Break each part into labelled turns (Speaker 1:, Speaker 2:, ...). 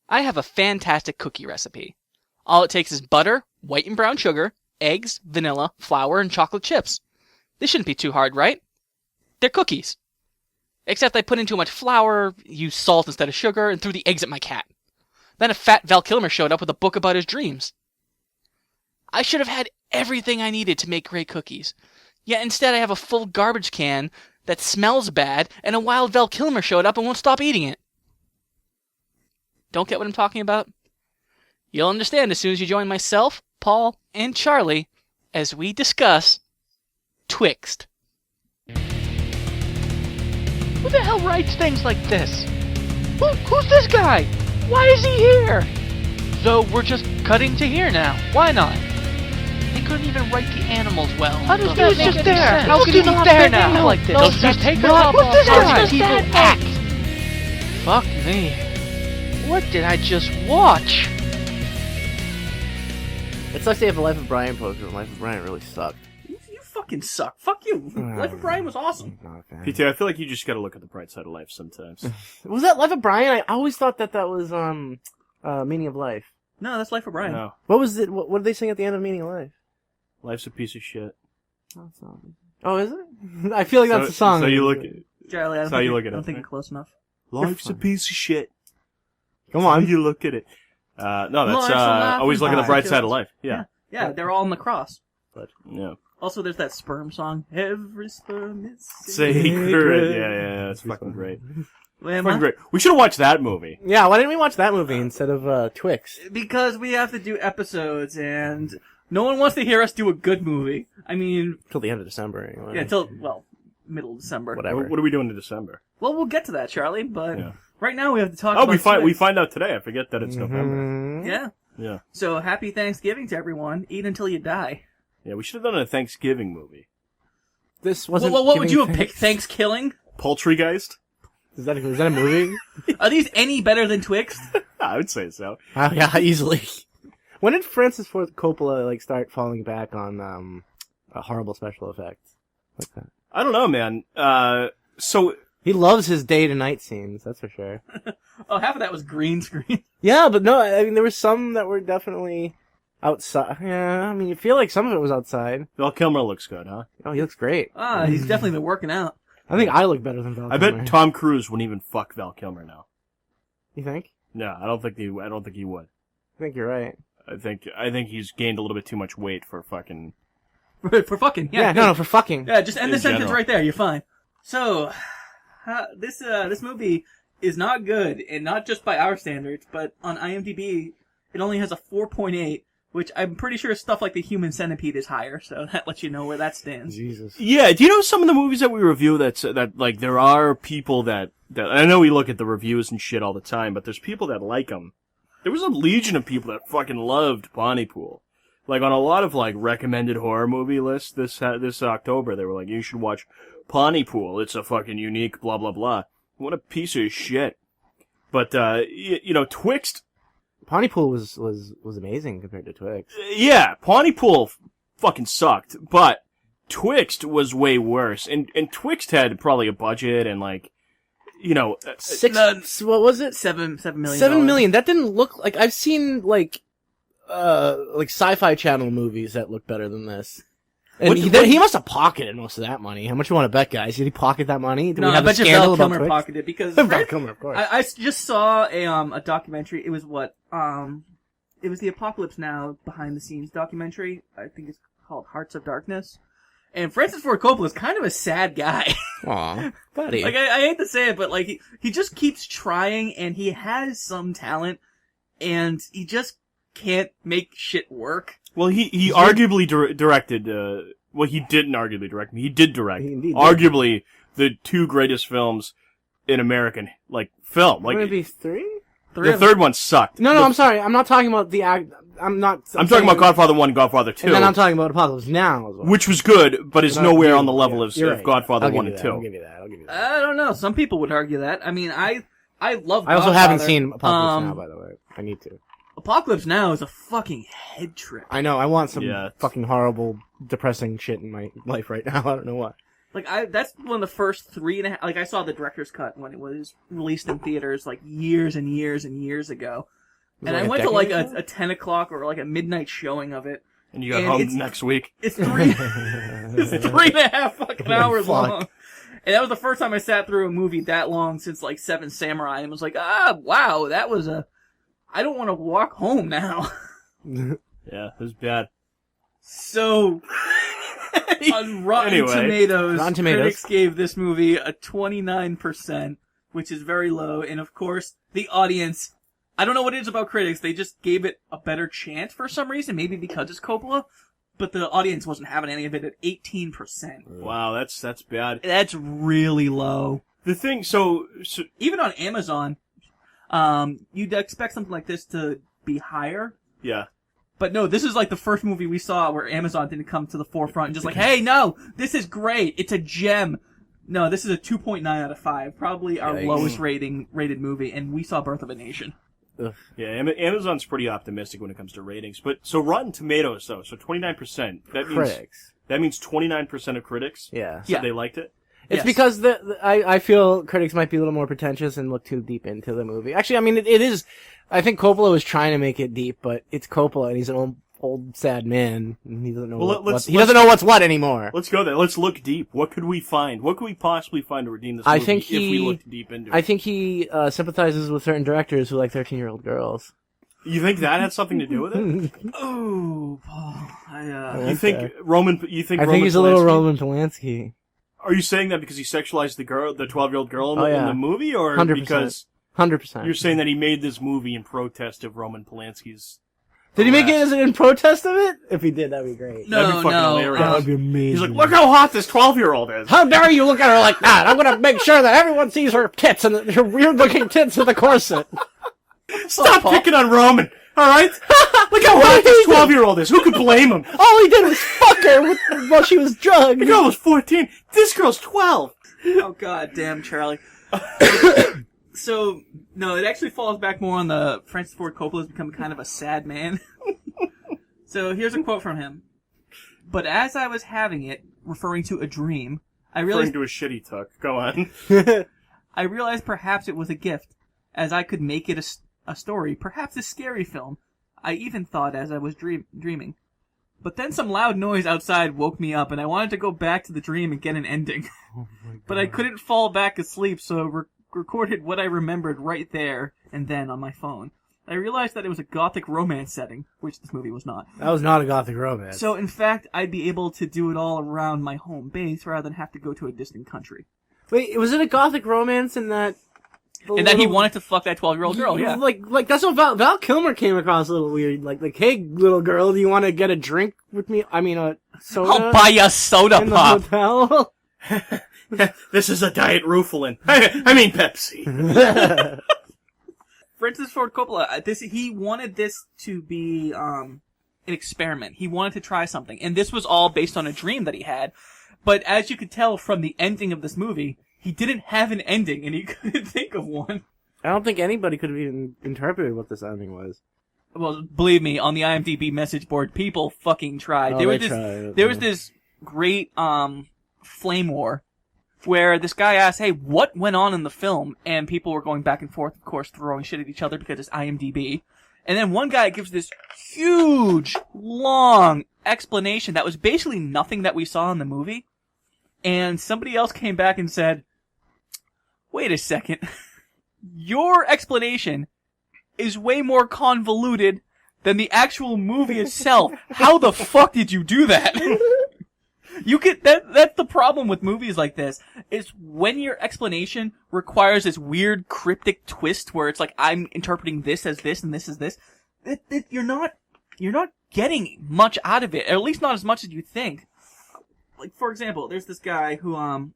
Speaker 1: I have a fantastic cookie recipe. All it takes is butter, white and brown sugar, eggs, vanilla, flour, and chocolate chips. This shouldn't be too hard, right? They're cookies. Except I put in too much flour, used salt instead of sugar, and threw the eggs at my cat. Then a fat Val Kilmer showed up with a book about his dreams. I should have had everything I needed to make great cookies. Yet instead I have a full garbage can that smells bad, and a wild Val Kilmer showed up and won't stop eating it. Don't get what I'm talking about? You'll understand as soon as you join myself, Paul, and Charlie as we discuss Twixt.
Speaker 2: Who the hell writes things like this? Who's this guy? Why is he here? So we're just cutting to here now. Why not? They couldn't even write the animals well. How does that make any sense? How could he be there now like this?
Speaker 3: No,
Speaker 2: just take
Speaker 3: not
Speaker 2: off
Speaker 3: this
Speaker 2: how
Speaker 3: guy.
Speaker 2: people act. Fuck me. What did I just watch?
Speaker 3: It sucks they have a Life of Brian poster, and Life of Brian really sucked.
Speaker 4: You fucking suck. Fuck you. Life of Brian was awesome.
Speaker 3: Not a fan.
Speaker 5: PT, I feel like you just gotta look at the bright side of life sometimes.
Speaker 3: Was that Life of Brian? I always thought that was Meaning of Life.
Speaker 4: No, that's Life of Brian.
Speaker 5: No.
Speaker 3: What was it? What did they sing at the end of Meaning of Life?
Speaker 5: Life's a piece of shit.
Speaker 3: Oh, it's not. Oh, is it? I feel like that's the song.
Speaker 5: So you look at
Speaker 4: Charlie, I don't think you're close enough.
Speaker 5: Life's a piece of shit.
Speaker 3: Come on.
Speaker 5: So you look at it. No, that's
Speaker 4: Life's a laugh
Speaker 5: always look at the
Speaker 4: and
Speaker 5: bright
Speaker 4: laugh.
Speaker 5: side of life. Yeah.
Speaker 4: Yeah, they're all in the cross.
Speaker 5: But yeah.
Speaker 4: Also, there's that sperm song. Every sperm is
Speaker 5: Sacred. Yeah, it's fucking great.
Speaker 4: Wait,
Speaker 5: Fucking great. We should have watched that movie.
Speaker 3: Yeah, why didn't we watch that movie instead of Twixt?
Speaker 4: Because we have to do episodes, and no one wants to hear us do a good movie. I mean,
Speaker 3: Till the end of December, anyway.
Speaker 4: yeah, till, well, middle of December.
Speaker 3: Whatever.
Speaker 5: What are we doing in December?
Speaker 4: Well, we'll get to that, Charlie, but
Speaker 5: Yeah.
Speaker 4: right now we have to talk
Speaker 5: Oh,
Speaker 4: about
Speaker 5: we
Speaker 4: Twixt.
Speaker 5: find out today. I forget that it's November.
Speaker 3: Mhm.
Speaker 4: Yeah.
Speaker 5: Yeah.
Speaker 4: So, happy Thanksgiving to everyone. Eat until you die.
Speaker 5: Yeah, we should have done a Thanksgiving movie.
Speaker 3: This wasn't.
Speaker 4: What would
Speaker 3: giving
Speaker 4: you have
Speaker 3: thanks.
Speaker 4: picked? Thanksgilling?
Speaker 5: Poultrygeist?
Speaker 3: Is that a movie?
Speaker 4: Are these any better than Twixt?
Speaker 5: I would say so.
Speaker 3: Oh, yeah, easily. When did Francis Ford Coppola start falling back on horrible special effects like that?
Speaker 5: I don't know, man. So
Speaker 3: He loves his day to night scenes, that's for sure.
Speaker 4: Oh, half of that was green screen.
Speaker 3: Yeah, but no, I mean there were some that were definitely outside. Yeah, I mean you feel like some of it was outside.
Speaker 5: Val Kilmer looks good, huh?
Speaker 3: Oh, he looks great.
Speaker 4: He's definitely been working out.
Speaker 3: I think I look better than Val.
Speaker 5: I
Speaker 3: Kilmer.
Speaker 5: bet Tom Cruise wouldn't even fuck Val Kilmer now.
Speaker 3: You think?
Speaker 5: No, I don't think he would.
Speaker 3: I think you're right.
Speaker 5: I think he's gained a little bit too much weight for fucking.
Speaker 4: For fucking, yeah.
Speaker 3: Yeah, no, for fucking.
Speaker 4: Yeah, just end the
Speaker 5: In
Speaker 4: sentence
Speaker 5: general.
Speaker 4: right there. You're fine. So, this movie is not good, and not just by our standards, but on IMDb, it only has a 4.8, which I'm pretty sure stuff like The Human Centipede is higher. So that lets you know where that stands.
Speaker 3: Jesus.
Speaker 5: Yeah, do you know some of the movies that we review that like there are people that I know we look at the reviews and shit all the time, but there's people that like them. There was a legion of people that fucking loved Pontypool. Like on a lot of like recommended horror movie lists this October, they were like, you should watch Pontypool. It's a fucking unique blah blah blah. What a piece of shit. But you know, Twixt.
Speaker 3: Pontypool was amazing compared to Twixt.
Speaker 5: Yeah, Pontypool fucking sucked, but Twixt was way worse. And Twixt had probably a budget and like, you know,
Speaker 3: What was it?
Speaker 4: $7 million.
Speaker 3: $7 million. That didn't look like I've seen like sci-fi channel movies that look better than this. And he must have pocketed most of that money. How much you want to bet, guys? Did he pocket that money? Did
Speaker 4: No,
Speaker 3: we
Speaker 4: I
Speaker 3: have a
Speaker 4: bet you
Speaker 3: scandal
Speaker 4: Val
Speaker 3: about
Speaker 4: Kilmer
Speaker 3: Twixt?
Speaker 4: pocketed because
Speaker 3: Val Kilmer, of course.
Speaker 4: I just saw a documentary. It was it was the Apocalypse Now behind the scenes documentary. I think it's called Hearts of Darkness. And Francis Ford Coppola is kind of a sad guy.
Speaker 3: Aw, buddy.
Speaker 4: Like I hate to say it, but like he just keeps trying, and he has some talent, and he just can't make shit work.
Speaker 5: Well, he arguably directed. Well, he didn't arguably direct. He did direct.
Speaker 3: He indeed did.
Speaker 5: Arguably the two greatest films in American film. Like
Speaker 3: Would it be three?
Speaker 5: the third one sucked.
Speaker 3: No, I'm sorry. I'm not talking about the act. I'm
Speaker 5: talking about Godfather 1 and Godfather 2.
Speaker 3: And then I'm talking about Apocalypse Now as well.
Speaker 5: Which was good, but is nowhere on the level of
Speaker 3: You're right.
Speaker 5: Godfather
Speaker 3: I'll
Speaker 5: 1
Speaker 3: give
Speaker 5: and
Speaker 3: you
Speaker 5: 2.
Speaker 3: I'll give you that.
Speaker 4: I don't know. Some people would argue that. I mean, I love.
Speaker 3: I also
Speaker 4: Godfather.
Speaker 3: haven't seen Apocalypse Now, by the way. I need to.
Speaker 4: Apocalypse Now is a fucking head trip.
Speaker 3: I know. I want some
Speaker 5: Yeah.
Speaker 3: fucking horrible, depressing shit in my life right now. I don't know what.
Speaker 4: That's one of the first 3.5. Like I saw the director's cut when it was released in theaters like years and years and years ago, and I went to like a 10 o'clock or like a midnight showing of it.
Speaker 5: And you got home next week.
Speaker 4: It's 3.5 fucking hours long. And that was the first time I sat through a movie that long since like Seven Samurai, and was like, wow, that was I don't want to walk home now.
Speaker 5: Yeah, it was bad.
Speaker 4: So, on Rotten Tomatoes, critics gave this movie a 29%, which is very low. And of course, the audience, I don't know what it is about critics, they just gave it a better chance for some reason, maybe because it's Coppola, but the audience wasn't having any of it at 18%.
Speaker 5: Wow, that's bad.
Speaker 4: That's really low.
Speaker 5: The thing, so
Speaker 4: even on Amazon, you'd expect something like this to be higher.
Speaker 5: Yeah.
Speaker 4: But no, this is like the first movie we saw where Amazon didn't come to the forefront and just like, hey, no, this is great. It's a gem. No, this is a 2.9 out of 5. Probably our lowest rated movie, and we saw Birth of a Nation.
Speaker 3: Ugh.
Speaker 5: Yeah, Amazon's pretty optimistic when it comes to ratings. But so Rotten Tomatoes, though, so 29%. That means 29% of critics.
Speaker 3: Yeah.
Speaker 5: Said they liked it.
Speaker 3: It's because I feel critics might be a little more pretentious and look too deep into the movie. Actually, I mean, it is. I think Coppola was trying to make it deep, but it's Coppola, and he's an old sad man, and he doesn't know he doesn't know what's what anymore.
Speaker 5: Let's go there. Let's look deep. What could we find? What could we possibly find to redeem this movie if we looked deep into it?
Speaker 3: I think he sympathizes with certain directors who like 13-year-old girls.
Speaker 5: You think that had something to do with it?
Speaker 4: Oh, Paul.
Speaker 5: You think Roman
Speaker 3: he's a little Roman Polanski.
Speaker 5: Are you saying that because he sexualized the 12-year-old girl in the movie, or
Speaker 3: 100%.
Speaker 5: because
Speaker 3: 100%?
Speaker 5: You're saying that he made this movie in protest of Roman Polanski's?
Speaker 3: Did he make it in protest of it? If he did, that'd be great.
Speaker 4: No,
Speaker 5: that'd be fucking hilarious.
Speaker 3: That would be amazing.
Speaker 5: He's like, look how hot this 12-year-old is.
Speaker 3: How dare you look at her like that? I'm gonna make sure that everyone sees her tits and her weird-looking tits with the corset.
Speaker 5: Stop picking on Roman, alright? Look how hot this 12-year-old is. Who could blame him?
Speaker 3: All he did was fuck her while she was drugged.
Speaker 5: The girl was 14. This girl's 12.
Speaker 4: Oh, god damn, Charlie. So, no, it actually falls back more on the Francis Ford Coppola's become kind of a sad man. So, here's a quote from him. But as I was having it, referring to a dream, I realized...
Speaker 5: Referring to a shitty tuck. Go on.
Speaker 4: I realized perhaps it was a gift, as I could make it a story, perhaps a scary film. I even thought as I was dreaming. But then some loud noise outside woke me up, and I wanted to go back to the dream and get an ending. But I couldn't fall back asleep, so I recorded what I remembered right there and then on my phone. I realized that it was a gothic romance setting, which this movie was not.
Speaker 3: That was not a gothic romance.
Speaker 4: So, in fact, I'd be able to do it all around my home base rather than have to go to a distant country.
Speaker 3: Wait, was it a gothic romance in that...
Speaker 4: And that he wanted to fuck that 12-year-old girl, yeah.
Speaker 3: Like that's what Val Kilmer came across a little weird. Like, hey, little girl, do you want to get a drink with me? I mean, a soda?
Speaker 4: I'll buy you a soda
Speaker 3: in
Speaker 4: pop.
Speaker 3: The hotel?
Speaker 5: This is a Diet Rufalin. I mean Pepsi.
Speaker 4: Francis Ford Coppola, he wanted this to be an experiment. He wanted to try something. And this was all based on a dream that he had. But as you could tell from the ending of this movie, he didn't have an ending, and he couldn't think of one.
Speaker 3: I don't think anybody could have even interpreted what this ending was.
Speaker 4: Well, believe me, on the IMDb message board, people fucking tried. There was this great flame war where this guy asked, hey, what went on in the film? And people were going back and forth, of course, throwing shit at each other because it's IMDb. And then one guy gives this huge, long explanation that was basically nothing that we saw in the movie. And somebody else came back and said, wait a second. Your explanation is way more convoluted than the actual movie itself. How the fuck did you do that? That's the problem with movies like this, is when your explanation requires this weird cryptic twist where it's like, I'm interpreting this as this and this as this. You're not getting much out of it, or at least not as much as you think. Like, for example, there's this guy who,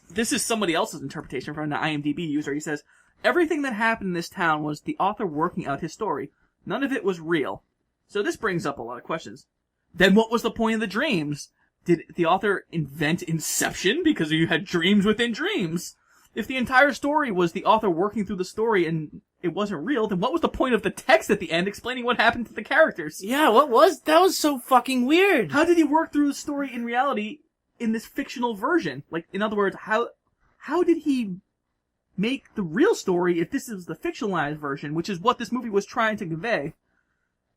Speaker 4: this is somebody else's interpretation from an IMDb user. He says, everything that happened in this town was the author working out his story. None of it was real. So this brings up a lot of questions. Then what was the point of the dreams? Did the author invent Inception because you had dreams within dreams? If the entire story was the author working through the story and it wasn't real, then what was the point of the text at the end explaining what happened to the characters?
Speaker 3: Yeah, that was so fucking weird.
Speaker 4: How did he work through the story in reality in this fictional version? Like, in other words, how did he make the real story if this is the fictionalized version, which is what this movie was trying to convey?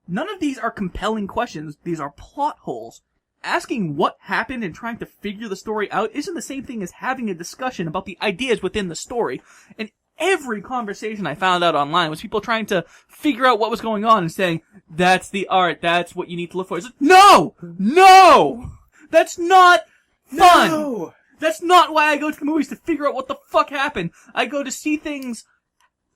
Speaker 4: None of these are compelling questions. These are plot holes. Asking what happened and trying to figure the story out isn't the same thing as having a discussion about the ideas within the story. And every conversation I found out online was people trying to figure out what was going on and saying, that's the art, that's what you need to look for. It's like, no! That's not fun!
Speaker 5: No!
Speaker 4: That's not why I go to the movies, to figure out what the fuck happened. I go to see things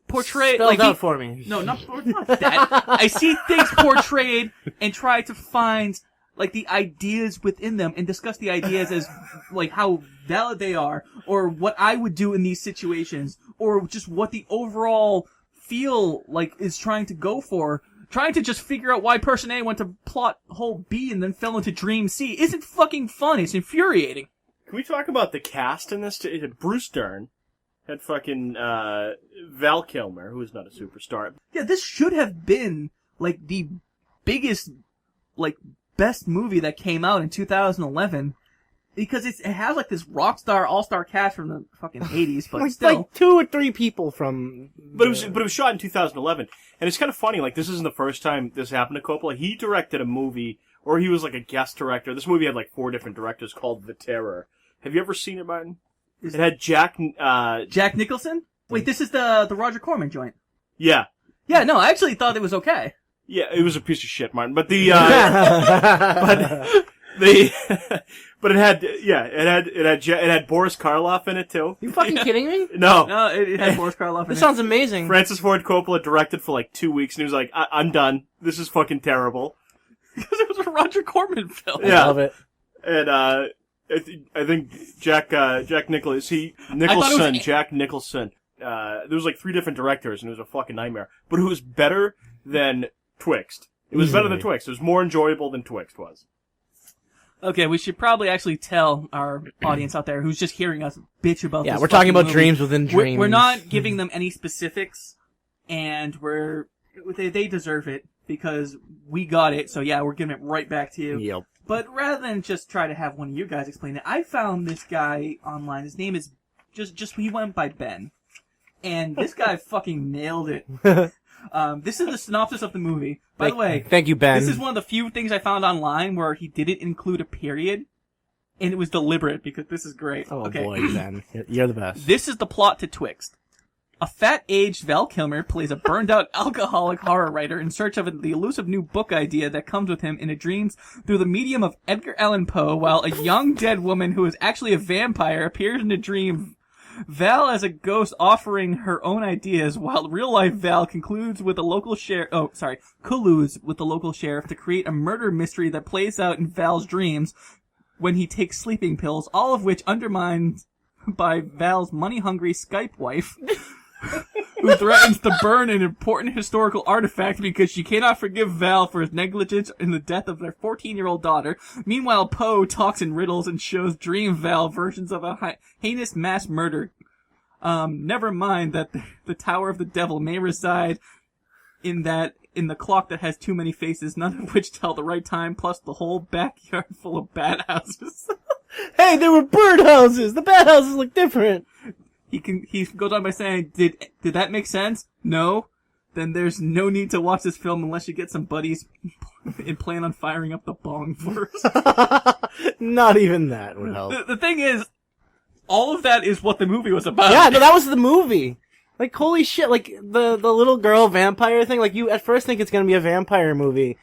Speaker 4: portrayed...
Speaker 3: Spelled out for me.
Speaker 4: No, not that. I see things portrayed and try to find, like, the ideas within them and discuss the ideas as, like, how valid they are, or what I would do in these situations, or just what the overall feel, like, is trying to go for. Trying to just figure out why person A went to plot hole B and then fell into dream C isn't fucking fun. It's infuriating.
Speaker 5: Can we talk about the cast in this? Bruce Dern had fucking Val Kilmer, who is not a superstar.
Speaker 4: Yeah, this should have been, like, the biggest, like, best movie that came out in 2011. Because it has, like, this rock star, all-star cast from the fucking 80s, but
Speaker 3: like,
Speaker 4: still.
Speaker 3: like 2 or 3 people from...
Speaker 5: But it was shot in 2011. And it's kind of funny, like, this isn't the first time this happened to Coppola. He directed a movie, or he was, like, a guest director. This movie had, like, 4 different directors, called The Terror. Have you ever seen it, Martin? It had Jack
Speaker 4: Nicholson? Wait, this is the Roger Corman joint.
Speaker 5: Yeah.
Speaker 4: Yeah, no, I actually thought it was okay.
Speaker 5: Yeah, it was a piece of shit, Martin. But the, but it had Boris Karloff in it too.
Speaker 3: You fucking kidding me?
Speaker 5: No.
Speaker 4: No, it had Boris Karloff in it.
Speaker 3: This sounds amazing.
Speaker 5: Francis Ford Coppola directed for like 2 weeks and he was like, I'm done. This is fucking terrible.
Speaker 4: Because it was a Roger Corman film.
Speaker 5: Yeah.
Speaker 3: I love it.
Speaker 5: And, I think Jack Nicholson. There was like 3 different directors and it was a fucking nightmare. But it was better than Twixt. It was better than Twixt. It was more enjoyable than Twixt was.
Speaker 4: Okay, we should probably actually tell our audience out there who's just hearing us bitch about this.
Speaker 3: Yeah, we're talking about
Speaker 4: movie.
Speaker 3: dreams within dreams.
Speaker 4: We're not giving them any specifics, and they deserve it because we got it. So yeah, we're giving it right back to you.
Speaker 3: Yep.
Speaker 4: But rather than just try to have one of you guys explain it, I found this guy online. His name is he went by Ben, and this guy fucking nailed it. This is the synopsis of the movie. By the way,
Speaker 3: thank you, Ben.
Speaker 4: This is one of the few things I found online where he didn't include a period, and it was deliberate because this is great.
Speaker 3: Oh
Speaker 4: okay.
Speaker 3: boy, Ben, you're the best.
Speaker 4: This is the plot to Twixt. A fat-aged Val Kilmer plays a burned-out alcoholic horror writer in search of the elusive new book idea that comes with him in his dreams through the medium of Edgar Allan Poe, while a young dead woman who is actually a vampire appears in a dream. Val as a ghost offering her own ideas, while real-life Val colludes with the local sheriff to create a murder mystery that plays out in Val's dreams when he takes sleeping pills, all of which undermined by Val's money-hungry Skype wife, who threatens to burn an important historical artifact because she cannot forgive Val for his negligence in the death of their 14-year-old daughter. Meanwhile, Poe talks in riddles and shows Dream Val versions of a heinous mass murder. Never mind that the Tower of the Devil may reside in the clock that has too many faces, none of which tell the right time, plus the whole backyard full of bad houses.
Speaker 3: Hey, there were bird houses. The bad houses look different.
Speaker 4: He goes on by saying, did that make sense? No? Then there's no need to watch this film unless you get some buddies and plan on firing up the bong first.
Speaker 3: Not even that would help.
Speaker 4: The thing is, all of that is what the movie was about.
Speaker 3: Yeah, no, that was the movie. Like, holy shit, like, the little girl vampire thing, like, you at first think it's gonna be a vampire movie.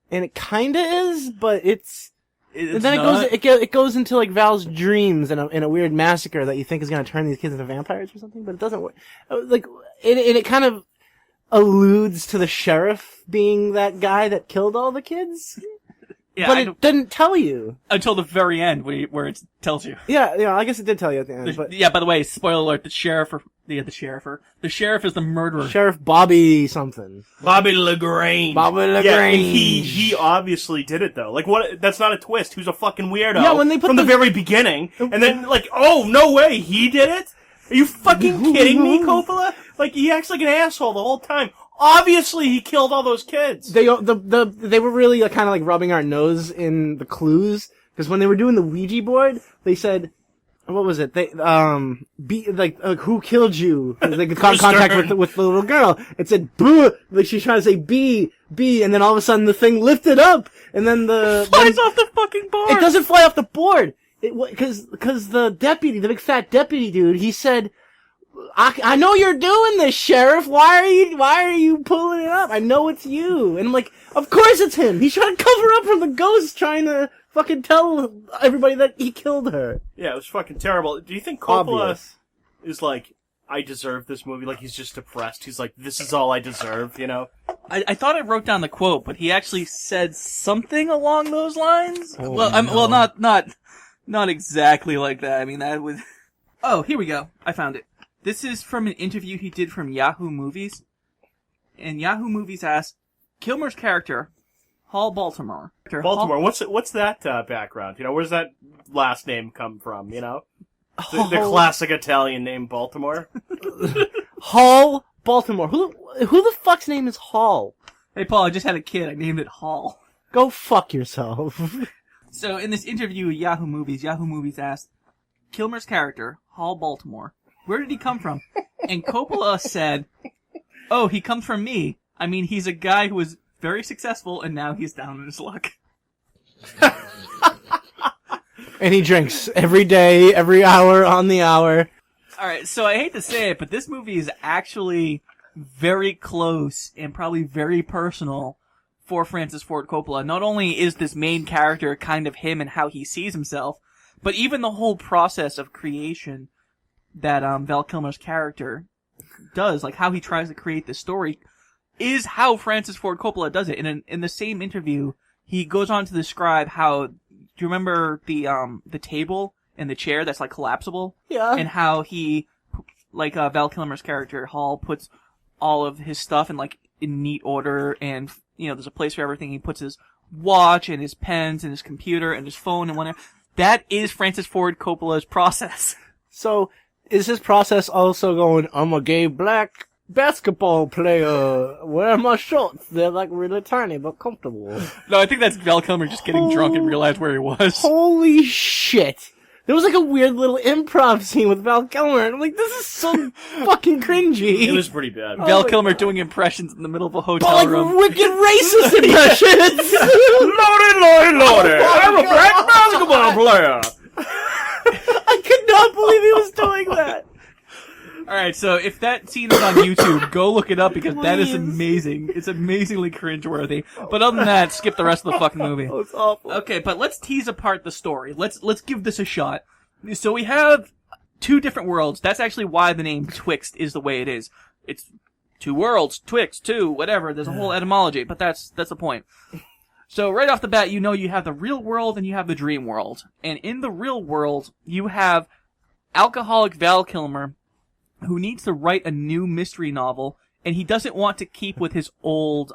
Speaker 3: And it kinda is, but and then it goes into like Val's dreams in a weird massacre that you think is going to turn these kids into vampires or something, but it doesn't work. Like, it kind of alludes to the sheriff being that guy that killed all the kids.
Speaker 4: Yeah,
Speaker 3: but it didn't tell you
Speaker 4: until the very end where it tells you.
Speaker 3: Yeah, I guess it did tell you at the end. But
Speaker 4: yeah, by the way, spoiler alert: the sheriff is the murderer.
Speaker 3: Sheriff Bobby something.
Speaker 5: Bobby LaGrange. Yeah, and he obviously did it though. Like, what? That's not a twist. Who's a fucking weirdo?
Speaker 3: Yeah, when they put
Speaker 5: from the very beginning, and then like, oh no way, he did it. Are you fucking kidding me, Coppola? Like, he acts like an asshole the whole time. Obviously, he killed all those kids.
Speaker 3: They were really kind of like rubbing our nose in the clues Because when they were doing the Ouija board, they said, what was it? They, who killed you? Like, contact with the little girl. It said, boo! Like, she's trying to say B, and then all of a sudden the thing lifted up, and then
Speaker 4: flies off the fucking board!
Speaker 3: It doesn't fly off the board! Cause the deputy, the big fat deputy dude, he said, I know you're doing this, Sheriff. Why are you pulling it up? I know it's you. And I'm like, of course it's him. He's trying to cover up from the ghost, trying to fucking tell everybody that he killed her.
Speaker 5: Yeah, it was fucking terrible. Do you think Coppola
Speaker 3: Obvious.
Speaker 5: is like, I deserve this movie? Like, he's just depressed. He's like, this is all I deserve, you know?
Speaker 4: I thought I wrote down the quote, but he actually said something along those lines.
Speaker 3: Oh,
Speaker 4: well, not exactly like that. I mean, that would. Oh, here we go. I found it. This is from an interview he did from Yahoo Movies, and Yahoo Movies asked Kilmer's character, Hall Baltimore.
Speaker 5: Baltimore. What's that background? You know, where's that last name come from? You know, the classic Italian name, Baltimore.
Speaker 3: Hall Baltimore. Who the fuck's name is Hall?
Speaker 4: Hey, Paul, I just had a kid. I named it Hall.
Speaker 3: Go fuck yourself.
Speaker 4: So in this interview with Yahoo Movies asked Kilmer's character, Hall Baltimore, where did he come from? And Coppola said, oh, he comes from me. I mean, he's a guy who was very successful, and now he's down on his luck.
Speaker 3: And he drinks every day, every hour, on the hour.
Speaker 4: Alright, so I hate to say it, but this movie is actually very close and probably very personal for Francis Ford Coppola. Not only is this main character kind of him and how he sees himself, but even the whole process of creation that Val Kilmer's character does, like how he tries to create this story, is how Francis Ford Coppola does it. In the same interview, he goes on to describe how, do you remember the table and the chair that's like collapsible?
Speaker 3: Yeah.
Speaker 4: And how he, like Val Kilmer's character, Hall, puts all of his stuff in neat order, and, you know, there's a place for everything. He puts his watch and his pens and his computer and his phone and whatever. That is Francis Ford Coppola's process.
Speaker 3: So, is his process also going, I'm a gay black basketball player, wear my shorts, they're like really tiny but comfortable.
Speaker 4: No, I think that's Val Kilmer just getting drunk and realized where he was.
Speaker 3: Holy shit. There was like a weird little improv scene with Val Kilmer, and I'm like, this is so fucking cringy.
Speaker 5: It was pretty bad.
Speaker 4: Val Kilmer doing impressions in the middle of a
Speaker 3: But
Speaker 4: hotel
Speaker 3: like
Speaker 4: room.
Speaker 3: wicked racist impressions!
Speaker 5: Lordy! I'm a black basketball player!
Speaker 3: I could not believe he was doing that.
Speaker 4: Alright, so if that scene is on YouTube, go look it up because that is
Speaker 3: Please.
Speaker 4: amazing. It's amazingly cringeworthy. But other than that, skip the rest of the fucking movie.
Speaker 3: Oh, it's awful.
Speaker 4: Okay, but let's tease apart the story. Let's give this a shot. So we have two different worlds. That's actually why the name Twixt is the way it is. It's two worlds, Twixt, two, whatever. There's a whole etymology, but that's the point. So right off the bat, you know you have the real world and you have the dream world. And in the real world, you have alcoholic Val Kilmer, who needs to write a new mystery novel, and he doesn't want to keep with his old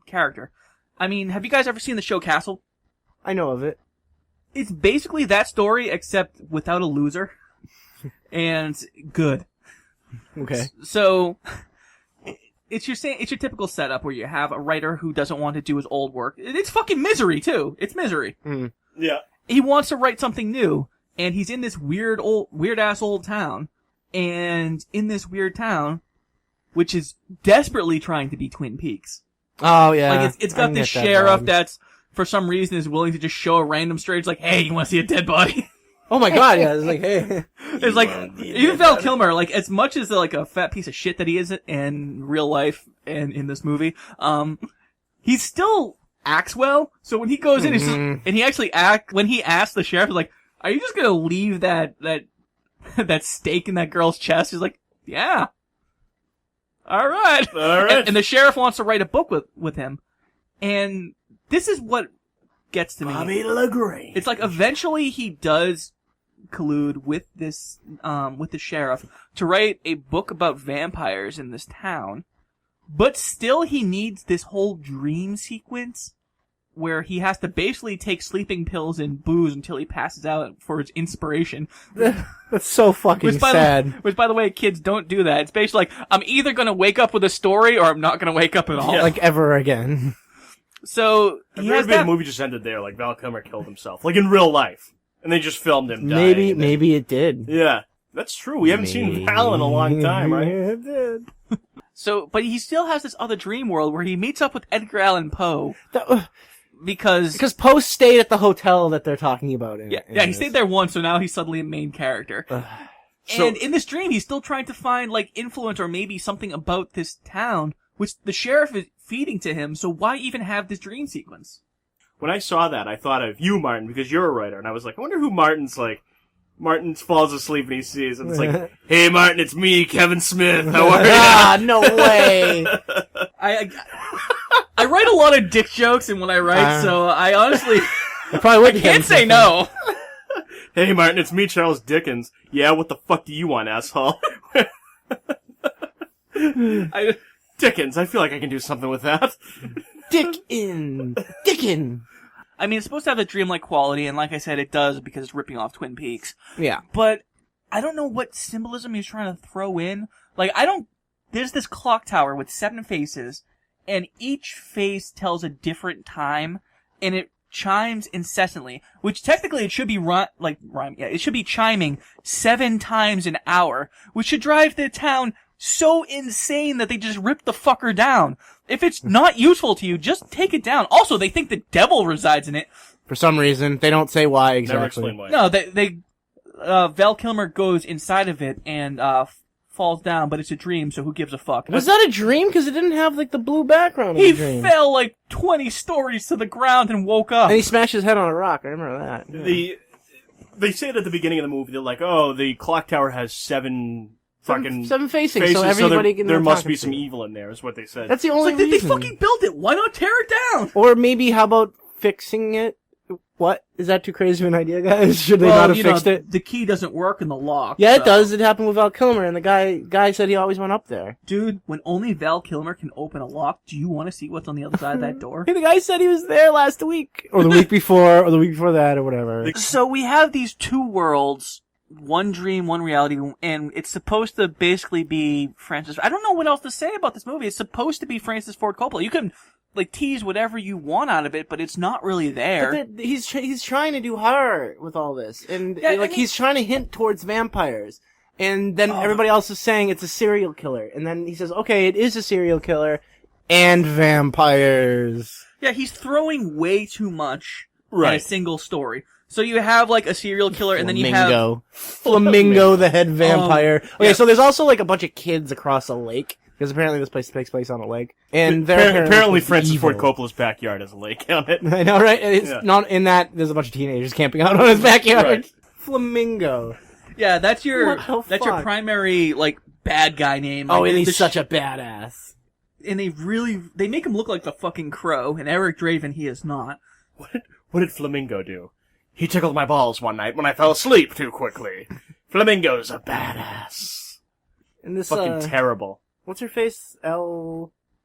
Speaker 4: character. I mean, have you guys ever seen the show Castle?
Speaker 3: I know of it.
Speaker 4: It's basically that story, except without a loser. And good.
Speaker 3: Okay.
Speaker 4: So, it's your typical setup where you have a writer who doesn't want to do his old work. It's fucking Misery, too. It's Misery.
Speaker 5: Yeah.
Speaker 4: He wants to write something new, and he's in this weird-ass old town. And in this weird town, which is desperately trying to be Twin Peaks.
Speaker 3: Oh, yeah.
Speaker 4: Like, it's got this sheriff that's, for some reason, is willing to just show a random stranger, like, hey, you want to see a dead body?
Speaker 3: Oh my god, yeah. It's like, hey.
Speaker 4: It's like, even Val Kilmer, like, as much as, like, a fat piece of shit that he is in real life and in this movie, he still acts well. So when he goes in, he's just, and he actually when he asks the sheriff, he's like, are you just gonna leave that stake in that girl's chest? He's like, yeah. Alright. And the sheriff wants to write a book with him. And this is what gets to me.
Speaker 5: Bobby LaGrange.
Speaker 4: It's like eventually he does collude with this, with the sheriff to write a book about vampires in this town. But still he needs this whole dream sequence where he has to basically take sleeping pills and booze until he passes out for his inspiration.
Speaker 3: That's so fucking sad.
Speaker 4: Which, by the way, kids, don't do that. It's basically like, I'm either gonna wake up with a story or I'm not gonna wake up at all.
Speaker 3: Like, ever again.
Speaker 4: So
Speaker 5: I'd
Speaker 4: he
Speaker 5: rather
Speaker 4: has
Speaker 5: be the
Speaker 4: that.
Speaker 5: movie just ended there, like Val Kilmer killed himself, like in real life, and they just filmed him dying.
Speaker 3: Maybe it did.
Speaker 5: Yeah, that's true. We haven't seen Val in a long time, right?
Speaker 3: It did.
Speaker 4: So, but he still has this other dream world where he meets up with Edgar Allan Poe because
Speaker 3: Poe stayed at the hotel that they're talking about.
Speaker 4: he stayed there once, so now he's suddenly a main character. And in this dream, he's still trying to find like influence or maybe something about this town, which the sheriff is feeding to him. So why even have this dream sequence?
Speaker 5: When I saw that, I thought of you, Martin, because you're a writer, and I was like, I wonder who Martin's like. Martin falls asleep and he sees, and it's like, hey, Martin, it's me, Kevin Smith. How are you?
Speaker 3: Ah, no way.
Speaker 4: I write a lot of dick jokes, and when I write, so I honestly
Speaker 3: Probably wouldn't
Speaker 4: can't say no.
Speaker 5: Hey, Martin, it's me, Charles Dickens. Yeah, what the fuck do you want, asshole? Dickens, I feel like I can do something with that.
Speaker 3: Dickin.
Speaker 4: I mean, it's supposed to have a dreamlike quality, and like I said, it does because it's ripping off Twin Peaks.
Speaker 3: Yeah.
Speaker 4: But I don't know what symbolism he's trying to throw in. Like, there's this clock tower with 7 faces, and each face tells a different time, and it chimes incessantly, which technically it should be it should be chiming 7 times an hour, which should drive the town so insane that they just rip the fucker down. If it's not useful to you, just take it down. Also, they think the devil resides in it.
Speaker 3: For some reason, they don't say why exactly.
Speaker 5: Never explain why.
Speaker 4: No, Val Kilmer goes inside of it and falls down, but it's a dream, so who gives a fuck?
Speaker 3: Was that a dream? Because it didn't have like the blue background.
Speaker 4: He
Speaker 3: of the dream.
Speaker 4: fell like 20 stories to the ground and woke up.
Speaker 3: And he smashed his head on a rock. I remember that. Yeah.
Speaker 5: They say it at the beginning of the movie. They're like, oh, the clock tower has 7 fucking
Speaker 3: seven facing,
Speaker 5: faces,
Speaker 3: so everybody can.
Speaker 5: there must be some evil in there, is what they said.
Speaker 3: That's the only
Speaker 4: It's like,
Speaker 3: reason.
Speaker 4: they fucking built it. Why not tear it down?
Speaker 3: Or maybe how about fixing it? What? Is that too crazy of an idea, guys? Should they not have fixed it?
Speaker 4: The key doesn't work in the lock.
Speaker 3: Yeah,
Speaker 4: so.
Speaker 3: it does. It happened with Val Kilmer, and the guy said he always went up there.
Speaker 4: Dude, when only Val Kilmer can open a lock, do you want to see what's on the other side of that door?
Speaker 3: Hey, the guy said he was there last week, or the week before, or the week before that, or whatever.
Speaker 4: So we have these 2 worlds, one dream, one reality, and it's supposed to basically be Francis. I don't know what else to say about this movie. It's supposed to be Francis Ford Coppola. You can like tease whatever you want out of it, but it's not really there.
Speaker 3: But he's trying to do horror with all this, and he's trying to hint towards vampires. And then everybody else is saying it's a serial killer, and then he says, "Okay, it is a serial killer, and vampires."
Speaker 4: Yeah, he's throwing way too much in
Speaker 5: Right.
Speaker 4: a single story. So you have like a serial killer, and then you have
Speaker 3: Flamingo, the head vampire. Okay,
Speaker 4: yeah.
Speaker 3: so there's also like a bunch of kids across a lake. Because apparently this place takes place on a lake. And they're
Speaker 5: apparently Francis
Speaker 3: evil.
Speaker 5: Ford Coppola's backyard has a lake on it.
Speaker 3: I know, right? And it's not in that, there's a bunch of teenagers camping out on his backyard.
Speaker 5: Right.
Speaker 3: Flamingo.
Speaker 4: Yeah, that's your
Speaker 3: What the fuck?
Speaker 4: primary like bad guy name.
Speaker 3: Oh,
Speaker 4: Like,
Speaker 3: and
Speaker 4: the
Speaker 3: he's such a badass.
Speaker 4: and they make him look like the fucking Crow, and Eric Draven he is not.
Speaker 5: What did Flamingo do? He tickled my balls one night when I fell asleep too quickly. Flamingo's a badass.
Speaker 3: And this,
Speaker 5: Fucking terrible.
Speaker 3: what's her face?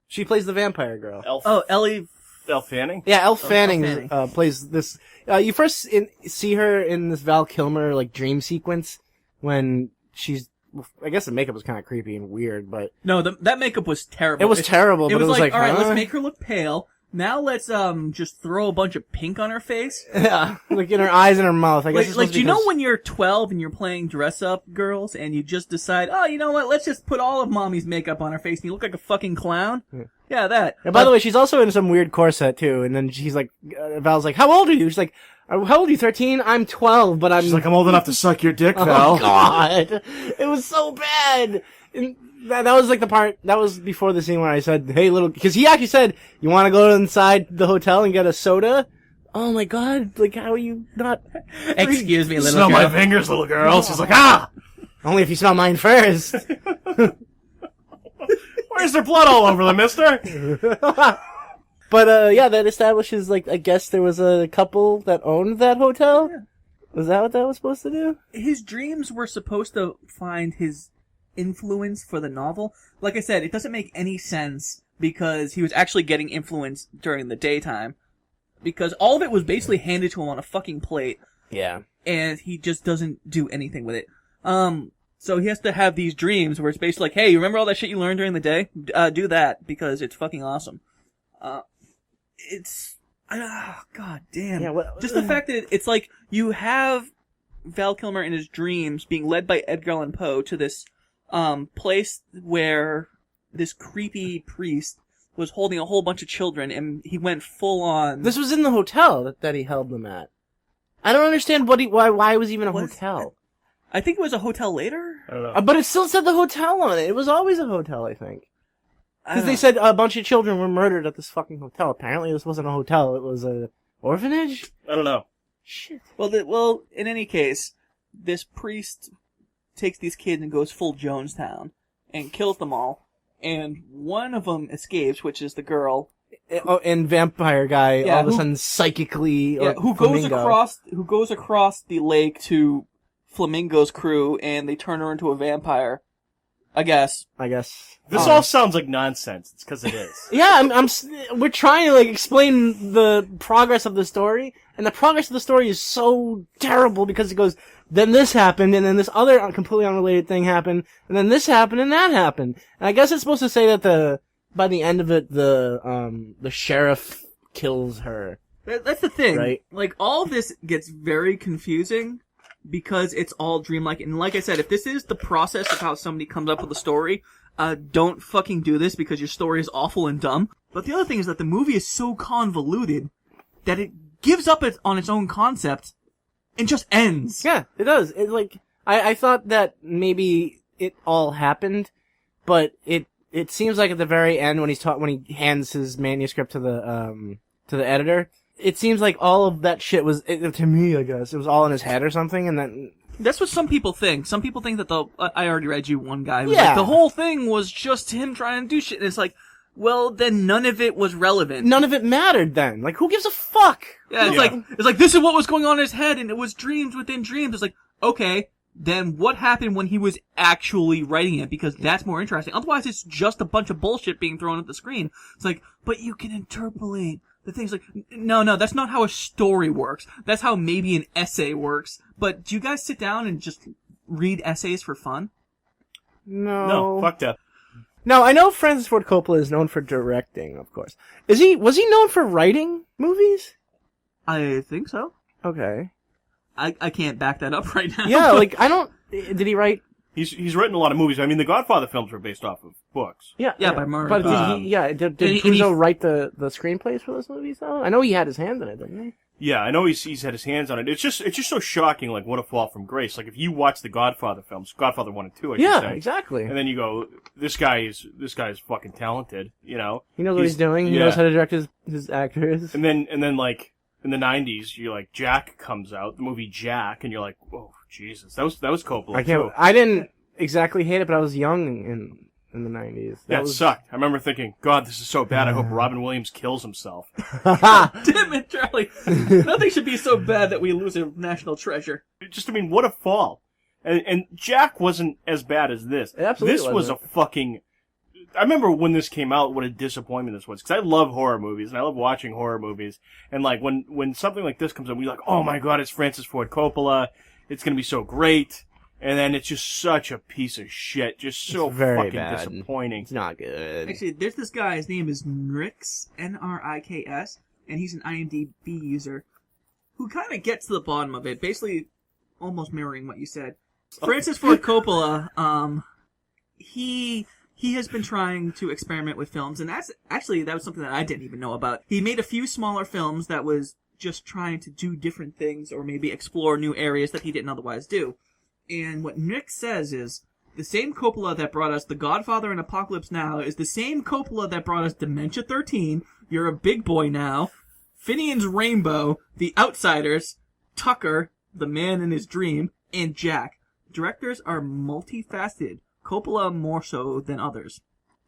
Speaker 3: She plays the vampire girl.
Speaker 4: Ellie.
Speaker 5: Elle Fanning?
Speaker 3: Yeah, Elle Fanning,
Speaker 4: Fanning.
Speaker 3: plays this. You first see her in this Val Kilmer, like, dream sequence when she's, I guess the makeup was kind of creepy and weird, but...
Speaker 4: No, that makeup was terrible.
Speaker 3: It was terrible, but it was like,
Speaker 4: all right,
Speaker 3: huh?
Speaker 4: let's make her look pale. Now let's just throw a bunch of pink on her face.
Speaker 3: Yeah, like in her eyes and her mouth. I guess it's
Speaker 4: Like
Speaker 3: supposed
Speaker 4: do you
Speaker 3: because-
Speaker 4: know when you're 12 and you're playing dress up girls and you just decide, oh, you know what? Let's just put all of mommy's makeup on her face and you look like a fucking clown. Yeah, that.
Speaker 3: And by the way, she's also in some weird corset too. And then she's like, Val's like, "How old are you?" She's like, "How old are you? 13? I'm 12, but I'm."
Speaker 5: She's like, I'm old enough to suck your dick,
Speaker 3: "Oh
Speaker 5: Val.
Speaker 3: God, it was so bad." And that was like the part that was before the scene where I said, "Hey, little," because he actually said, "You want to go inside the hotel and get a soda?" Oh my God! Like, how are you not?
Speaker 4: Excuse me, little
Speaker 5: Smell
Speaker 4: girl.
Speaker 5: my fingers, little girl. She's like, ah!
Speaker 3: Only if you smell mine first.
Speaker 5: Why is there blood all over them, mister?
Speaker 3: But yeah, that establishes like I guess there was a couple that owned that hotel.
Speaker 4: Yeah.
Speaker 3: Was that what that was supposed to do?
Speaker 4: His dreams were supposed to find his influence for the novel. Like I said, it doesn't make any sense because he was actually getting influence during the daytime. Because all of it was basically handed to him on a fucking plate.
Speaker 3: Yeah.
Speaker 4: And he just doesn't do anything with it. So he has to have these dreams where it's basically like, hey, you remember all that shit you learned during the day? Do that, because it's fucking awesome. it's god damn.
Speaker 3: Yeah,
Speaker 4: Just the fact that it's like you have Val Kilmer in his dreams being led by Edgar Allan Poe to this place where this creepy priest was holding a whole bunch of children, and he went full on.
Speaker 3: This was in the hotel that he held them at. I don't understand why it was even a hotel.
Speaker 4: I think it was a hotel later.
Speaker 5: I don't know.
Speaker 3: But it still said the hotel on it. It was always a hotel, I think. Because they said a bunch of children were murdered at this fucking hotel. Apparently this wasn't a hotel, it was a orphanage?
Speaker 5: I don't know.
Speaker 3: Shit.
Speaker 4: Well, in any case, this priest takes these kids and goes full Jonestown and kills them all. And one of them escapes, which is the girl.
Speaker 3: And vampire guy
Speaker 4: Yeah,
Speaker 3: all of a sudden psychically...
Speaker 4: who goes across the lake to Flamingo's crew, and they turn her into a vampire. I guess.
Speaker 5: This all sounds like nonsense. It's because it is.
Speaker 3: Yeah, we're trying to, like, explain the progress of the story, and the progress of the story is so terrible because it goes, then this happened, and then this other completely unrelated thing happened, and then this happened, and that happened. And I guess it's supposed to say that by the end of it, the sheriff kills her.
Speaker 4: That's the thing.
Speaker 3: Right?
Speaker 4: Like, all of this gets very confusing because it's all dreamlike. And like I said, if this is the process of how somebody comes up with a story, don't fucking do this because your story is awful and dumb. But the other thing is that the movie is so convoluted that it gives up on its own concept and just ends.
Speaker 3: Yeah, it does. It I thought that maybe it all happened, but it seems like at the very end when when he hands his manuscript to the editor, it seems like all of that shit was, to me, I guess, it was all in his head or something, and then...
Speaker 4: That's what some people think. Some people think that I already read you one guy who was
Speaker 3: Yeah.
Speaker 4: like, the whole thing was just him trying to do shit. And it's like, well, then none of it was relevant.
Speaker 3: None of it mattered then. Like, who gives a fuck?
Speaker 4: Yeah, it's like this is what was going on in his head, and it was dreams within dreams. It's like, okay, then what happened when he was actually writing it? Because that's more interesting. Otherwise, it's just a bunch of bullshit being thrown at the screen. It's like, but you can interpolate the things. Like, no, that's not how a story works. That's how maybe an essay works. But do you guys sit down and just read essays for fun?
Speaker 5: No, fuck that.
Speaker 3: Now, I know Francis Ford Coppola is known for directing, of course. Was he known for writing movies?
Speaker 4: I think so.
Speaker 3: Okay.
Speaker 4: I can't back that up right now.
Speaker 3: Yeah, like, did he write?
Speaker 5: He's written a lot of movies. I mean, the Godfather films were based off of books.
Speaker 4: Yeah, by Murray.
Speaker 3: But did Puzo write the screenplays for those movies, though? I know he had his hand in it, didn't he?
Speaker 5: Yeah, I know he's had his hands on it. It's just so shocking, like, what a fall from grace. Like, if you watch the Godfather films, Godfather 1 and 2, I should say.
Speaker 3: Yeah, exactly.
Speaker 5: And then you go, this guy is fucking talented, you know?
Speaker 3: He knows what he's doing. He knows how to direct his actors.
Speaker 5: And then, like, in the 90s, you're like, Jack comes out, the movie Jack, and you're like, oh, Jesus. That was Coppola, too.
Speaker 3: I didn't exactly hate it, but I was young in the 90s.
Speaker 5: It sucked. I remember thinking, God, this is so bad. I hope Robin Williams kills himself.
Speaker 4: Damn it, Charlie. Nothing should be so bad that we lose a national treasure.
Speaker 5: What a fall. And Jack wasn't as bad as this.
Speaker 3: It absolutely
Speaker 5: This was a
Speaker 3: wasn't.
Speaker 5: fucking... I remember when this came out, what a disappointment this was. Because I love horror movies, and I love watching horror movies. And, like, when something like this comes up, we're like, oh my God, it's Francis Ford Coppola. It's gonna be so great. And then it's just such a piece of shit. Just so fucking disappointing.
Speaker 3: It's not good.
Speaker 4: Actually, there's this guy, his name is Nriks, N-R-I-K-S, and he's an IMDb user who kind of gets to the bottom of it, basically almost mirroring what you said. Francis Ford Coppola, he has been trying to experiment with films, and that was something that I didn't even know about. He made a few smaller films that was just trying to do different things or maybe explore new areas that he didn't otherwise do. And what Nick says is, the same Coppola that brought us The Godfather and Apocalypse Now is the same Coppola that brought us Dementia 13, You're a Big Boy Now, Finian's Rainbow, The Outsiders, Tucker, The Man in His Dream, and Jack. Directors are multifaceted, Coppola more so than others.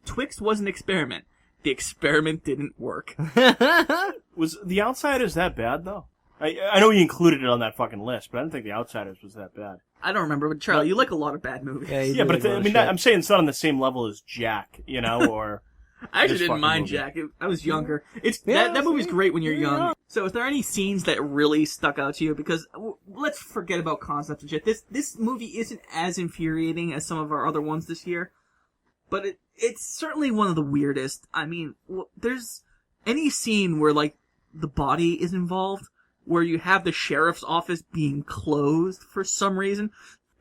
Speaker 4: Twixt was an experiment. The experiment didn't work.
Speaker 5: Was The Outsiders that bad, though? I know you included it on that fucking list, but I didn't think The Outsiders was that bad.
Speaker 4: I don't remember, but Charlie, you like a lot of bad movies.
Speaker 5: Yeah, but I'm saying it's not on the same level as Jack, you know, or...
Speaker 4: I actually didn't mind
Speaker 5: movie.
Speaker 4: Jack. I was younger. That movie's great when you're young. So is there any scenes that really stuck out to you? Because let's forget about concepts and shit. This movie isn't as infuriating as some of our other ones this year, but it's certainly one of the weirdest. I mean, there's any scene where like the body is involved, where you have the sheriff's office being closed for some reason.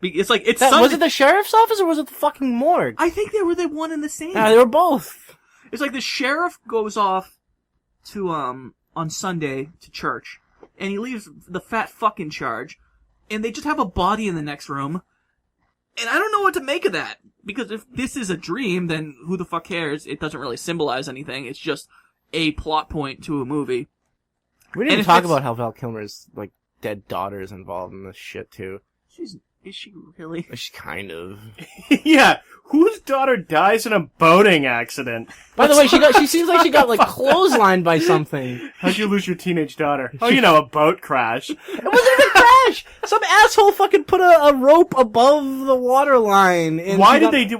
Speaker 4: It's like
Speaker 3: was it the sheriff's office or was it the fucking morgue?
Speaker 4: I think they were the one and the same.
Speaker 3: Yeah, they were both.
Speaker 4: It's like the sheriff goes off to on Sunday to church, and he leaves the fat fuck in charge, and they just have a body in the next room, and I don't know what to make of that, because if this is a dream, then who the fuck cares? It doesn't really symbolize anything. It's just a plot point to a movie.
Speaker 3: We didn't even talk about how Val Kilmer's like dead daughter is involved in this shit too.
Speaker 4: Is she really?
Speaker 3: She kind of.
Speaker 5: Yeah, whose daughter dies in a boating accident?
Speaker 3: By the way, she seems like she got like clotheslined by something.
Speaker 5: How'd you lose your teenage daughter? Oh, a boat crash.
Speaker 3: It wasn't even a crash. Some asshole fucking put a rope above the water line. And
Speaker 5: Why did they do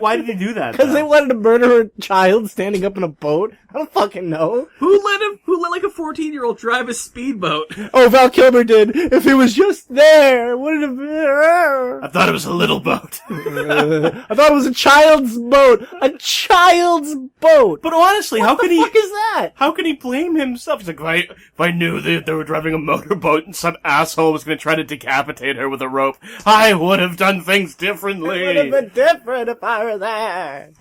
Speaker 5: that?
Speaker 3: Because they wanted to murder a child standing up in a boat. I don't fucking know.
Speaker 4: Who let like a 14-year-old drive a speedboat?
Speaker 3: Oh, Val Kilmer did. If it was just there, it wouldn't have been.
Speaker 5: I thought it was a little boat.
Speaker 3: I thought it was a child's boat. A child's boat.
Speaker 5: But honestly, how can he?
Speaker 3: What the fuck is that?
Speaker 5: How can he blame himself? He's like, if I knew that they were driving a motorboat and some asshole was going to try to decapitate her with a rope, I would have done things differently.
Speaker 3: It would have been different if I were there.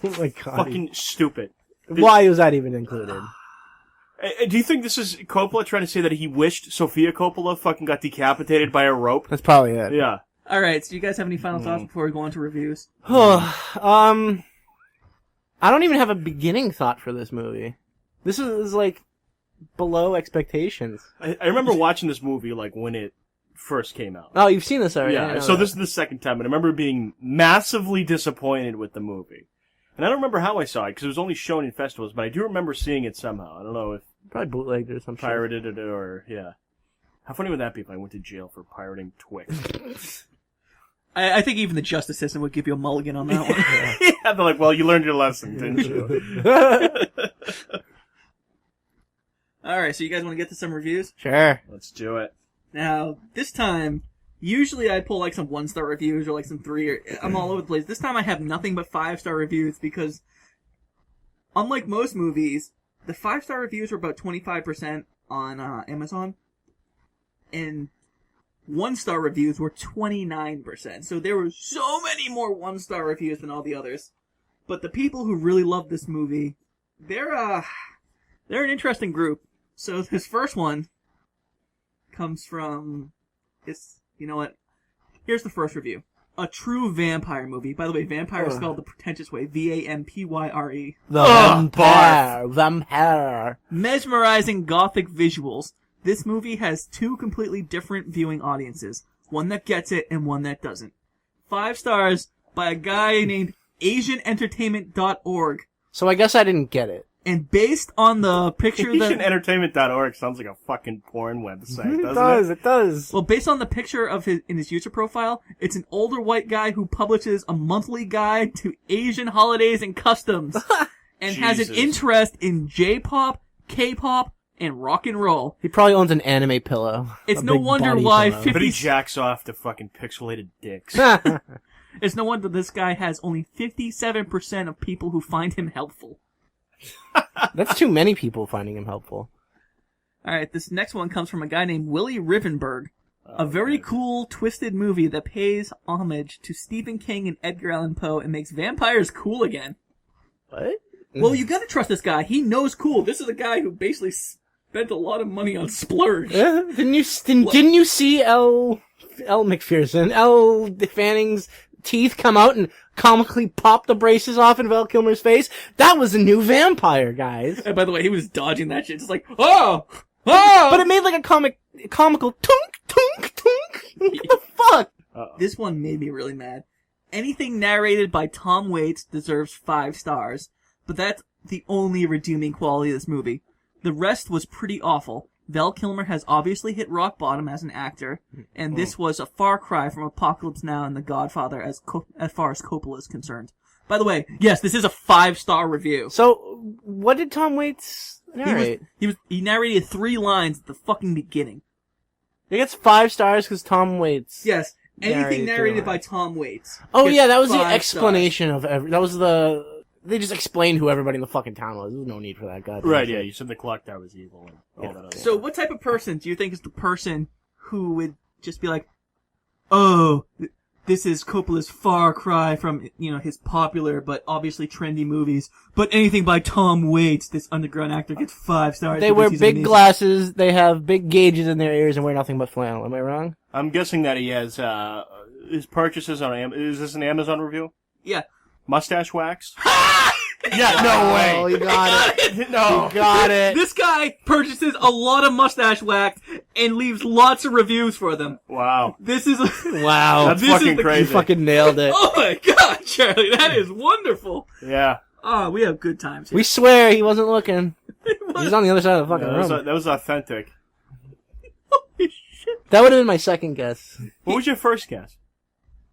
Speaker 3: Oh my god.
Speaker 5: Fucking stupid.
Speaker 3: Why was that even included?
Speaker 5: Do you think this is Coppola trying to say that he wished Sofia Coppola fucking got decapitated by a rope?
Speaker 3: That's probably it.
Speaker 5: Yeah.
Speaker 4: Alright, so you guys have any final thoughts before we go on to reviews?
Speaker 3: I don't even have a beginning thought for this movie. This is like below expectations.
Speaker 5: I remember watching this movie like when it first came out.
Speaker 3: Oh, you've seen this already.
Speaker 5: Yeah, so this is the second time, and I remember being massively disappointed with the movie. And I don't remember how I saw it, because it was only shown in festivals, but I do remember seeing it somehow. I don't know if
Speaker 3: probably bootlegged or something.
Speaker 5: Pirated it or, yeah. How funny would that be if I went to jail for pirating Twixt?
Speaker 4: I think even the justice system would give you a mulligan on that one.
Speaker 5: Yeah, they're like, well, you learned your lesson, didn't you?
Speaker 4: Alright, so you guys want to get to some reviews?
Speaker 3: Sure.
Speaker 5: Let's do it.
Speaker 4: Now, this time, usually I pull like some 1-star reviews or like some 3, or I'm all over the place. This time I have nothing but 5-star reviews because, unlike most movies, the 5-star reviews are about 25% on Amazon, and 1-star reviews were 29%. So there were so many more 1-star reviews than all the others. But the people who really love this movie, they're an interesting group. So this first one comes from, you know what? Here's the first review. A true vampire movie. By the way, vampire is spelled the pretentious way. Vampyre.
Speaker 3: Vampire.
Speaker 4: Mesmerizing gothic visuals. This movie has 2 completely different viewing audiences. One that gets it and one that doesn't. 5 stars by a guy named AsianEntertainment.org.
Speaker 3: So I guess I didn't get it.
Speaker 4: And based on the picture that...
Speaker 5: AsianEntertainment.org sounds like a fucking porn website,
Speaker 3: It does.
Speaker 4: Well, based on the picture of his user profile, it's an older white guy who publishes a monthly guide to Asian holidays and customs. And has an interest in J-pop, K-pop, and rock and roll.
Speaker 3: He probably owns an anime pillow.
Speaker 4: It's no wonder why
Speaker 3: pillow.
Speaker 5: But he jacks off to fucking pixelated dicks.
Speaker 4: It's no wonder this guy has only 57% of people who find him helpful.
Speaker 3: That's too many people finding him helpful.
Speaker 4: Alright, this next one comes from a guy named Willie Rivenberg. A very cool, twisted movie that pays homage to Stephen King and Edgar Allan Poe and makes vampires cool again.
Speaker 3: What?
Speaker 4: Well, you gotta trust this guy. He knows cool. This is a guy who basically spent a lot of money on Splurge.
Speaker 3: Didn't you see Elle Fanning's teeth come out and comically pop the braces off in Val Kilmer's face? That was a new vampire, guys.
Speaker 4: And by the way, he was dodging that shit. Just like, oh!
Speaker 3: But it made like a comical tunk, tunk, tunk. What the fuck?
Speaker 4: This one made me really mad. Anything narrated by Tom Waits deserves 5 stars, but that's the only redeeming quality of this movie. The rest was pretty awful. Val Kilmer has obviously hit rock bottom as an actor, and this was a far cry from Apocalypse Now and The Godfather as far as Coppola is concerned. By the way, yes, this is a 5-star review.
Speaker 3: So, what did Tom Waits narrate?
Speaker 4: He narrated 3 lines at the fucking beginning.
Speaker 3: He gets 5 stars because Tom Waits.
Speaker 4: Yes, anything narrated by Tom Waits.
Speaker 3: Oh yeah, that was the
Speaker 4: 5
Speaker 3: explanation
Speaker 4: stars.
Speaker 3: that was the they just explained who everybody in the fucking town was. There's no need for that guy.
Speaker 5: Right, yeah, you said the clock tower was evil and all that other
Speaker 4: So what type of person do you think is the person who would just be like, oh, this is Coppola's far cry from, his popular but obviously trendy movies, but anything by Tom Waits, this underground actor, gets 5 stars.
Speaker 3: They
Speaker 4: because
Speaker 3: wear
Speaker 4: he's
Speaker 3: big
Speaker 4: amazing.
Speaker 3: glasses, they have big gauges in their ears, and wear nothing but flannel. Am I wrong?
Speaker 5: I'm guessing that he has his purchases on is this an Amazon review?
Speaker 4: Yeah.
Speaker 5: Mustache wax? Yeah, no way.
Speaker 3: Oh, you got it.
Speaker 5: No.
Speaker 3: You got it.
Speaker 4: This guy purchases a lot of mustache wax and leaves lots of reviews for them.
Speaker 5: Wow.
Speaker 4: This is
Speaker 3: Wow.
Speaker 5: That's
Speaker 4: This is
Speaker 5: fucking
Speaker 4: the-
Speaker 3: You
Speaker 5: crazy.
Speaker 3: fucking nailed it.
Speaker 4: Oh my god, Charlie, that is wonderful.
Speaker 5: Yeah.
Speaker 4: Oh, we have good times here.
Speaker 3: We swear he wasn't looking. He was on the other side of the fucking room.
Speaker 5: That was authentic.
Speaker 4: Holy shit.
Speaker 3: That would have been my second guess.
Speaker 5: What was your first guess?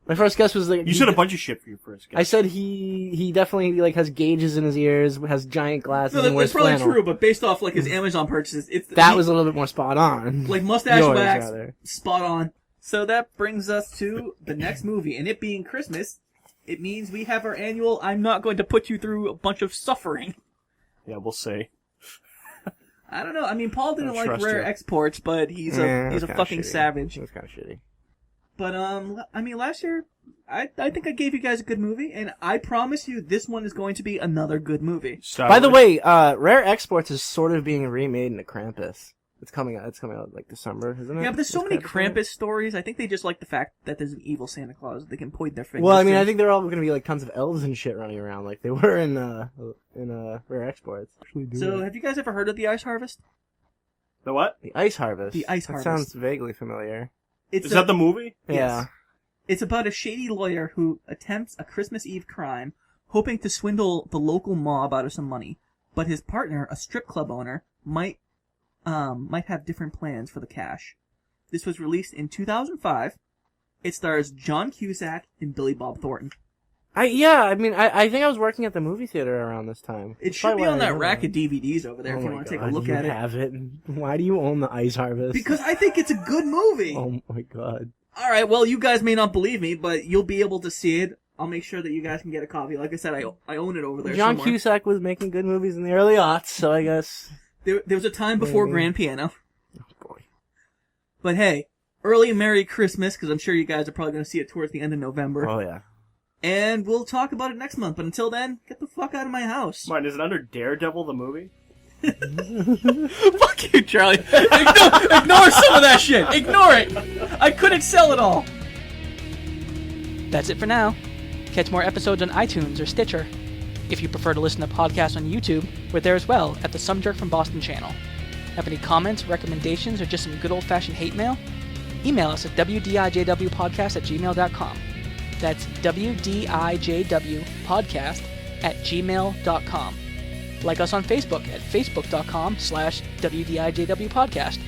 Speaker 3: My first guess was like
Speaker 5: You said a bunch of shit for your first guess.
Speaker 3: I said he definitely like has gauges in his ears, has giant glasses,
Speaker 4: No,
Speaker 3: and
Speaker 4: that's
Speaker 3: wears
Speaker 4: probably
Speaker 3: flannel.
Speaker 4: true, but based off like his Amazon purchases,
Speaker 3: That was a little bit more spot on.
Speaker 4: like mustache
Speaker 3: Yours,
Speaker 4: wax,
Speaker 3: rather.
Speaker 4: spot on. So that brings us to the next movie, and it being Christmas, it means we have our annual I'm not going to put you through a bunch of suffering.
Speaker 5: Yeah, we'll see.
Speaker 4: I don't know. I mean, Paul didn't
Speaker 5: Don't
Speaker 4: like
Speaker 5: trust
Speaker 4: rare
Speaker 5: you.
Speaker 4: exports, but he's a
Speaker 3: that's kinda
Speaker 4: fucking
Speaker 3: shitty.
Speaker 4: savage.
Speaker 3: It was kind of shitty.
Speaker 4: But I mean, last year, I think I gave you guys a good movie, and I promise you, this one is going to be another good movie.
Speaker 3: By the way, Rare Exports is sort of being remade into Krampus. It's coming out. It's coming out like December, isn't it?
Speaker 4: Yeah, but there's so
Speaker 3: Is
Speaker 4: many
Speaker 3: Krampus out?
Speaker 4: Krampus stories. I think they just like the fact that there's an evil Santa Claus that they can point their fingers.
Speaker 3: Well, I mean,
Speaker 4: to.
Speaker 3: I think they're all going to be like tons of elves and shit running around, like they were in Rare Exports.
Speaker 4: So, have you guys ever heard of the Ice Harvest?
Speaker 5: The what?
Speaker 3: The Ice Harvest.
Speaker 4: The Ice
Speaker 3: That
Speaker 4: Harvest.
Speaker 3: sounds vaguely familiar.
Speaker 4: It's
Speaker 5: Is that the movie?
Speaker 4: Yes.
Speaker 3: Yeah.
Speaker 4: It's about a shady lawyer who attempts a Christmas Eve crime, hoping to swindle the local mob out of some money. But his partner, a strip club owner, might have different plans for the cash. This was released in 2005. It stars John Cusack and Billy Bob Thornton.
Speaker 3: I think I was working at the movie theater around this time.
Speaker 4: It should be on that rack of DVDs over there if you want to take a look at it.
Speaker 3: Have it. Why do you own the Ice Harvest?
Speaker 4: Because I think it's a good movie.
Speaker 3: Oh my god.
Speaker 4: All right, well, you guys may not believe me, but you'll be able to see it. I'll make sure that you guys can get a copy. Like I said, I own it over there
Speaker 3: John
Speaker 4: somewhere.
Speaker 3: Cusack was making good movies in the early aughts, so I guess.
Speaker 4: There was a time before
Speaker 3: Maybe.
Speaker 4: Grand Piano.
Speaker 3: Oh boy.
Speaker 4: But hey, early Merry Christmas, because I'm sure you guys are probably going to see it towards the end of November.
Speaker 3: Oh yeah.
Speaker 4: And we'll talk about it next month. But until then, get the fuck out of my house.
Speaker 5: Come on, is it under Daredevil the movie?
Speaker 4: Fuck you, Charlie. Ignore some of that shit. Ignore it. I couldn't sell it all.
Speaker 1: That's it for now. Catch more episodes on iTunes or Stitcher. If you prefer to listen to podcasts on YouTube, we're there as well at the Some Jerk from Boston channel. Have any comments, recommendations, or just some good old-fashioned hate mail? Email us at wdijwpodcast@gmail.com. That's wdijwpodcast@gmail.com. Like us on Facebook at facebook.com/wdijwpodcast.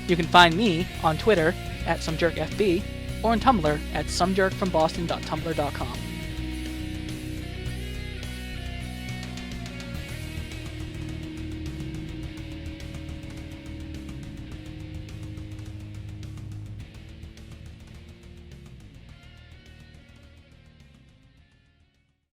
Speaker 1: You can find me on Twitter at SomeJerkFB or on Tumblr at somejerkfromboston.tumblr.com.